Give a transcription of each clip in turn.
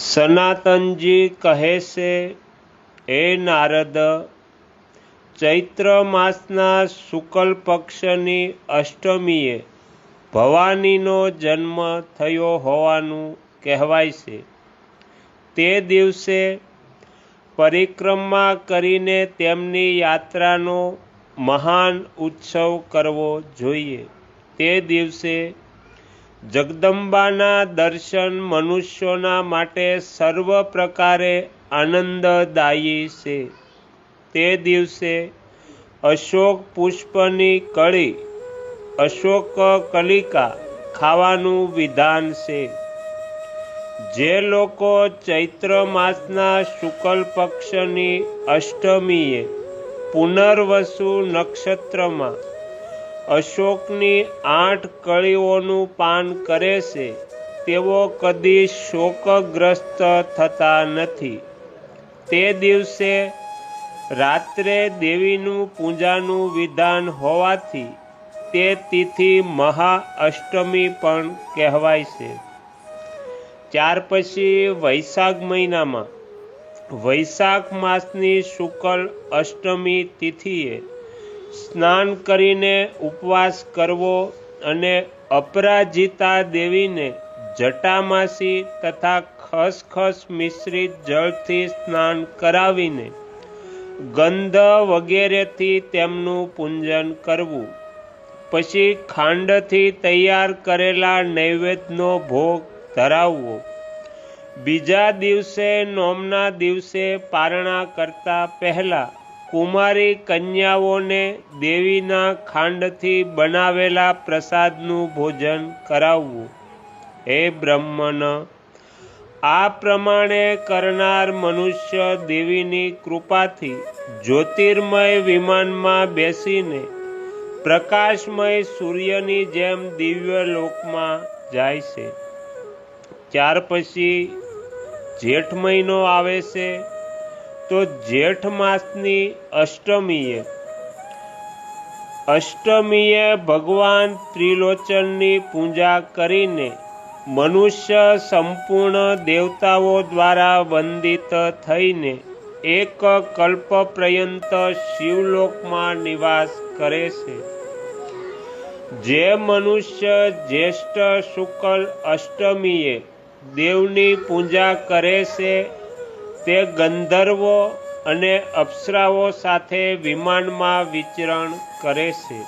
સનાતનજી કહે છે, હે નારદ, ચૈત્ર માસના શુક્લ પક્ષની અષ્ટમીએ ભવાનીનો જન્મ થયો હોવાનું કહેવાય છે. તે દિવસે પરિક્રમા કરીને તેમની યાત્રાનો મહાન ઉત્સવ કરવો જોઈએ. તે દિવસે જગદંબાના દર્શન મનુષ્યોના માટે સર્વ પ્રકારે આનંદદાયી છે. તે દિવસે અશોક પુષ્પની કળી, અશોક કલિકા ખાવાનું વિધાન છે. જે લોકો ચૈત્ર માસના શુક્લ પક્ષની અષ્ટમીએ પુનર્વસુ નક્ષત્રમાં અશોકની 8 કળીઓનું પાન કરે છે, તેઓ કદી શોકગ્રસ્ત થતા નથી. તે દિવસે રાત્રે દેવીનું પૂજાનું વિધાન હોવાથી તે તિથિ મહાઅષ્ટમી પણ કહેવાય છે. ત્યાર પછી વૈશાખ મહિનામાં વૈશાખ માસની શુક્લ અષ્ટમી તિથિએ સ્નાન કરીને ઉપવાસ કરવો અને અપરાજિતા દેવીને જટામાસી તથા ખસખસ મિશ્રિત જળથી સ્નાન કરાવીને ગંધ વગેરેથી તેમનું પૂજન કરવું. પછી ખાંડથી તૈયાર કરેલા નૈવેદ્યનો ભોગ ધરાવવો. બીજા દિવસે નોમના દિવસે પારણા કરતા પહેલા કુમારી કન્યાઓને દેવીના ખાંડથી બનાવેલા પ્રસાદનું ભોજન કરાવવું. હે બ્રહ્મન, આ પ્રમાણે કરનાર મનુષ્ય દેવીની કૃપાથી જ્યોતિર્મય વિમાનમાં બેસીને પ્રકાશમય સૂર્યની જેમ દિવ્ય લોકમાં જાય છે. ત્યાર પછી જેઠ મહિનો આવે છે. તો જેઠ માસની અષ્ટમીએ ભગવાન ત્રિલોચનની પૂજા કરીને મનુષ્ય સંપૂર્ણ દેવતાઓ દ્વારા વંદિત થઈને એક કલ્પ પર્યંત શિવલોકમાં નિવાસ કરે છે. જે મનુષ્ય જ્યેષ્ઠ શુક્લ અષ્ટમીએ દેવની પૂજા કરે છે, તે ગંધર્વો અને અપ્સરાઓ સાથે વિમાનમાં વિચરણ કરે છે.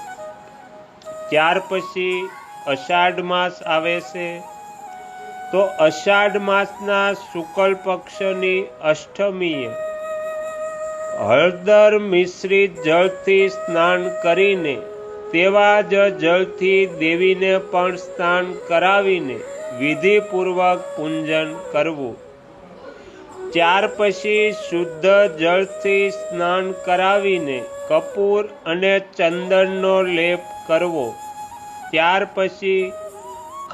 ત્યાર પછી અષાઢ માસ આવે છે. તો અષાઢ માસના શુક્લ પક્ષની અષ્ટમીએ હળદર મિશ્રિત જળથી સ્નાન કરીને તેવા જ જળથી દેવીને પણ સ્નાન કરાવીને વિધિપૂર્વક પૂજન કરવું. ત્યાર પછી શુદ્ધ જળથી સ્નાન કરાવીને કપૂર અને ચંદનનો લેપ કરવો. ત્યાર પછી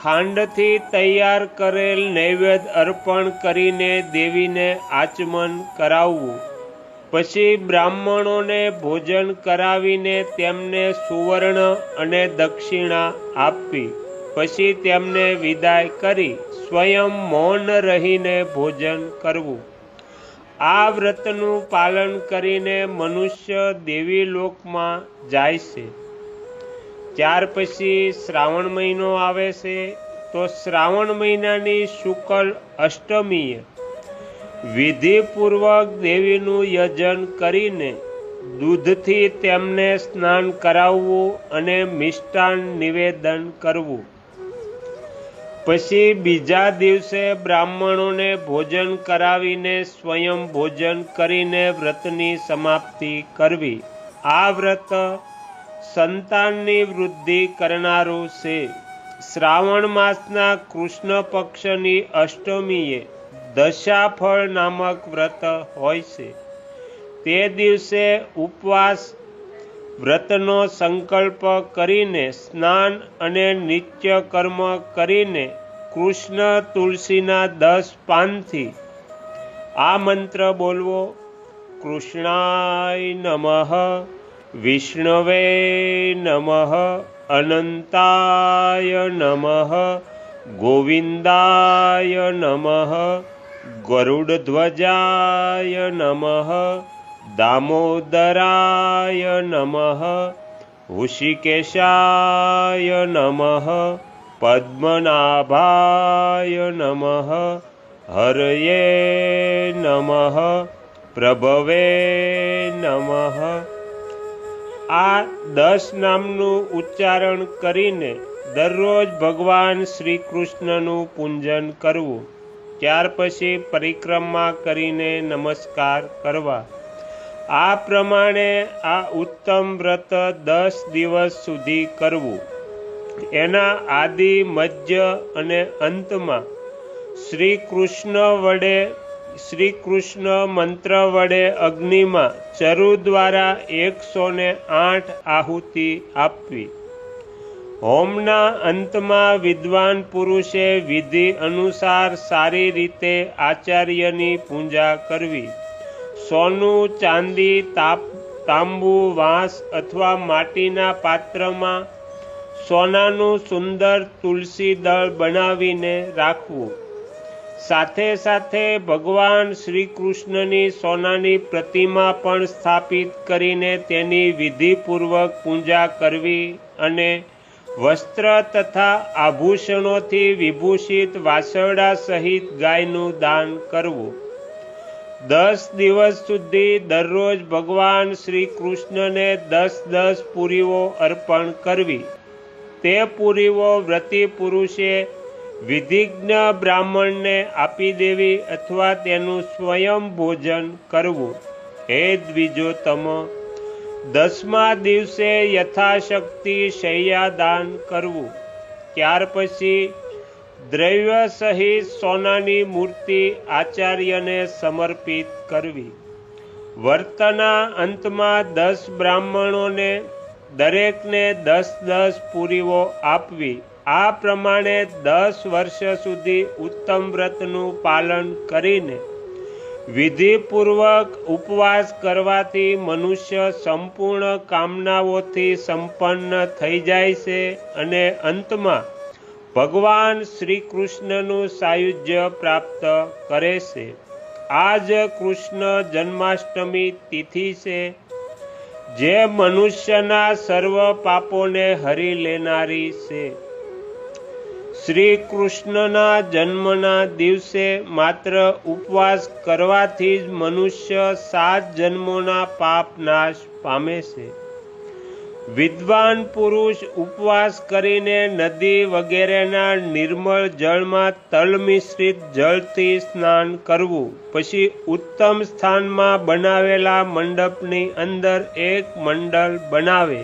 ખાંડથી તૈયાર કરેલ નૈવેદ્ય અર્પણ કરીને દેવીને આચમન કરાવવું. પછી બ્રાહ્મણોને ભોજન કરાવીને તેમને સુવર્ણ અને દક્ષિણા આપવી. પછી તેમને વિદાય કરી સ્વયં મૌન રહીને ભોજન કરવું. આ વ્રતનું પાલન કરીને મનુષ્ય દેવી લોકમાં જાય છે. ત્યાર પછી શ્રાવણ મહિનો આવે છે. તો શ્રાવણ મહિનાની શુક્લ અષ્ટમીએ વિધિપૂર્વક દેવીનું યજન કરીને દૂધથી તેમને સ્નાન કરાવવું અને મિષ્ટાન નિવેદન કરવું. પછી બીજા દિવસે બ્રાહ્મણોને ભોજન કરાવીને સ્વયં ભોજન કરીને વ્રતની સમાપ્તિ કરવી. આ વ્રત સંતાનની વૃદ્ધિ કરનારું છે. શ્રાવણ માસના કૃષ્ણ પક્ષની અષ્ટમીએ દશાફળ નામક વ્રત હોય છે. તે દિવસે ઉપવાસ વ્રતનો સંકલ્પ કરીને સ્નાન અને નિત્ય કર્મ કરીને કૃષ્ણ તુલસીના 10 પાનથી આ મંત્ર બોલવો: કૃષ્ણાય નમઃ, વિષ્ણવે નમઃ, અનંતાય નમઃ, ગોવિંદાય નમઃ, ગરુડધ્વજાય નમઃ, દામોદરાય નમઃ, ઋષિકેશાય નમઃ, પદ્મનાભાય નમઃ, હરયે નમઃ, પ્રભવે નમઃ. આ 10 નામનું ઉચ્ચારણ કરીને દરરોજ ભગવાન શ્રી કૃષ્ણનું પૂજન કરવું. ત્યાર પછી પરિક્રમા કરીને નમસ્કાર કરવા. આ પ્રમાણે આ ઉત્તમ વ્રત 10 દિવસ સુધી કરવું. એના આદિ, મધ્ય અને અંતમાં શ્રી કૃષ્ણ મંત્ર વડે અગ્નિમાં ચરુ દ્વારા 108 આહુતિ આપવી. હોમના અંતમાં વિદ્વાન પુરુષે વિધિ અનુસાર સારી રીતે આચાર્યની પૂજા કરવી. સોનું, ચાંદી, તાંબુ, વાંસ અથવા માટીના પાત્રમાં સોનાનું સુંદર તુલસી દળ બનાવીને રાખવું. સાથે સાથે ભગવાન શ્રી કૃષ્ણની સોનાની પ્રતિમા પણ સ્થાપિત કરીને તેની વિધિપૂર્વક પૂજા કરવી અને વસ્ત્ર તથા આભૂષણોથી વિભૂષિત વાસરડા સહિત ગાયનું દાન કરવું. 10 દિવસ સુધી દરરોજ ભગવાન શ્રી કૃષ્ણને 10 પૂરીઓ અર્પણ કરવી. તે પૂરીઓ વ્રતી પુરુષે વિધિજ્ઞ બ્રાહ્મણને આપી દેવી અથવા તેનું સ્વયં ભોજન કરવું. હે દ્વિજોતમ, 10મા દિવસે યથાશક્તિ શય્યાદાન કરવું. ત્યાર પછી દ્રવ્ય સહિત સોનાની મૂર્તિ આચાર્યને સમર્પિત કરવી. વ્રતના અંતમાં 10 બ્રાહ્મણોને દરેકને 10 પૂરીઓ આપવી. આ પ્રમાણે 10 વર્ષ સુધી ઉત્તમ વ્રતનું પાલન કરીને વિધિપૂર્વક ઉપવાસ કરવાથી મનુષ્ય સંપૂર્ણ કામનાઓથી સંપન્ન થઈ જાય છે અને અંતમાં ભગવાન શ્રી કૃષ્ણનું સાયુજ્ય પ્રાપ્ત કરે છે. આ જ કૃષ્ણ જન્માષ્ટમી તિથિ છે, જે મનુષ્યના સર્વ પાપોને હરી લેનારી છે. શ્રી કૃષ્ણના જન્મના દિવસે માત્ર ઉપવાસ કરવાથી જ મનુષ્ય 7 જન્મોના પાપ નાશ પામે છે. વિદ્વાન પુરુષ ઉપવાસ કરીને નદી વગેરેના નિર્મળ જળમાં તલ મિશ્રિત જળથી સ્નાન કરવું. પછી ઉત્તમ સ્થાનમાં બનાવેલા મંડપની અંદર એક મંડળ બનાવે.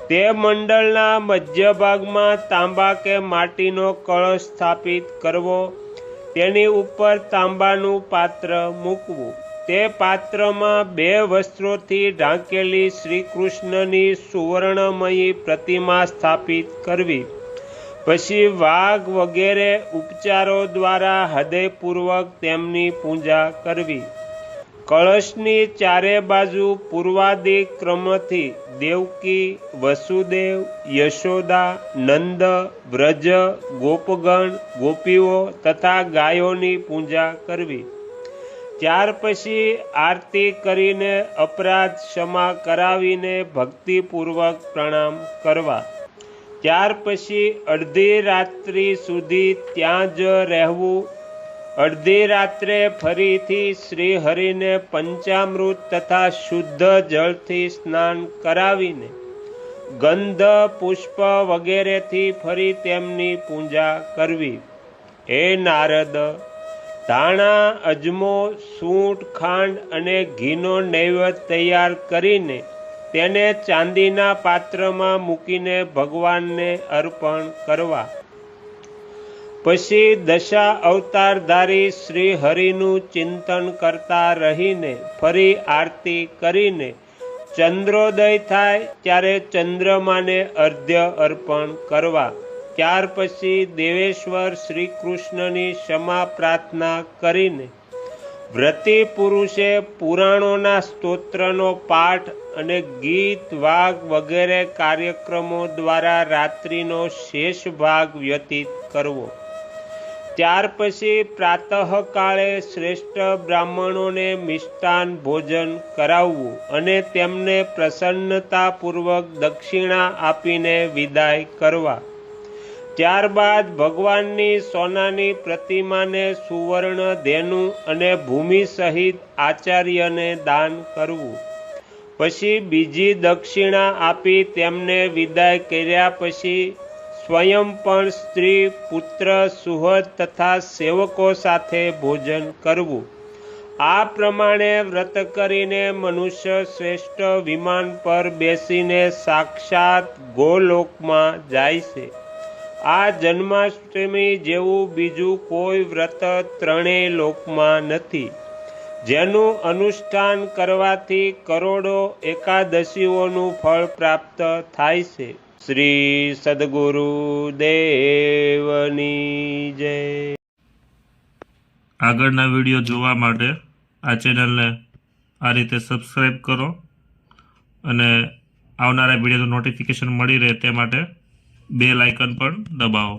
તે મંડળના મધ્ય ભાગમાં તાંબા કે માટીનો કળશ સ્થાપિત કરવો. તેની ઉપર તાંબાનું પાત્ર મૂકવું. તે પાત્રમાં 2 વસ્ત્રોથી ઢાંકેલી શ્રી કૃષ્ણની સુવર્ણમયી પ્રતિમા સ્થાપિત કરવી. પછી વાઘ વગેરે ઉપચારો દ્વારા હૃદયપૂર્વક તેમની પૂજા કરવી. કળશની ચારે બાજુ પૂર્વાદિક ક્રમથી દેવકી, વસુદેવ, યશોદા, નંદ, વ્રજ, ગોપગણ, ગોપીઓ તથા ગાયોની પૂજા કરવી. ત્યાર પછી આરતી કરીને અપરાધ ક્ષમા કરાવીને ભક્તિપૂર્વક પ્રણામ કરવા. ત્યાર પછી અડધી રાત્રિ સુધી ત્યાં જ રહેવું. અડધી રાત્રે ફરીથી શ્રી હરિને પંચામૃત તથા શુદ્ધ જળથી સ્નાન કરાવીને ગંધ, પુષ્પ વગેરેથી ફરી તેમની પૂજા કરવી. હે નારદ, ધાણા, અજમો, સૂંઠ, ખાંડ અને ઘીનો નૈવેદ્ય તૈયાર કરીને તેને ચાંદીના પાત્રમાં મૂકીને ભગવાનને અર્પણ કરવા. પછી દશા અવતારધારી શ્રી હરિનું ચિંતન કરતા રહીને ફરી આરતી કરીને ચંદ્રોદય થાય ત્યારે ચંદ્રમાને અર્ધ્ય અર્પણ કરવા. ત્યાર પછી દેવેશ્વર શ્રી કૃષ્ણની ક્ષમા પ્રાર્થના કરીને વ્રતી પુરુષે પુરાણોના સ્તોત્રનો પાઠ અને ગીત, વાગ વગેરે કાર્યક્રમો દ્વારા રાત્રિનો શેષ ભાગ વ્યતીત કરવો. ત્યાર પછી પ્રાતઃકાળે શ્રેષ્ઠ બ્રાહ્મણોને મિષ્ટાન ભોજન કરાવવું અને તેમને પ્રસન્નતાપૂર્વક દક્ષિણા આપીને વિદાય કરવા. ત્યારબાદ ભગવાનની સોનાની પ્રતિમાને સુવર્ણ ધેનુ અને ભૂમિ સહિત આચાર્યને દાન કરવું. પછી બીજી દક્ષિણા આપી તેમને વિદાય કર્યા પછી સ્વયં પણ સ્ત્રી, પુત્ર, સુહૃદ તથા સેવકો સાથે ભોજન કરવું. આ પ્રમાણે વ્રત કરીને મનુષ્ય શ્રેષ્ઠ વિમાન પર બેસીને સાક્ષાત ગોલોકમાં જાય છે. આ જન્માષ્ટમી જેવું બીજું કોઈ વ્રત ત્રણેય લોકમાં નથી, જેનું અનુષ્ઠાન કરવાથી કરોડો એકાદશીઓનું ફળ પ્રાપ્ત થાય છે. શ્રી સદગુરુ દેવની જય. આગળના વિડીયો જોવા માટે આ ચેનલને આ રીતે સબસ્ક્રાઈબ કરો અને આવનારા વિડીયોનું નોટિફિકેશન મળી રહે તે માટે બેલ આઇકન પણ દબાવો.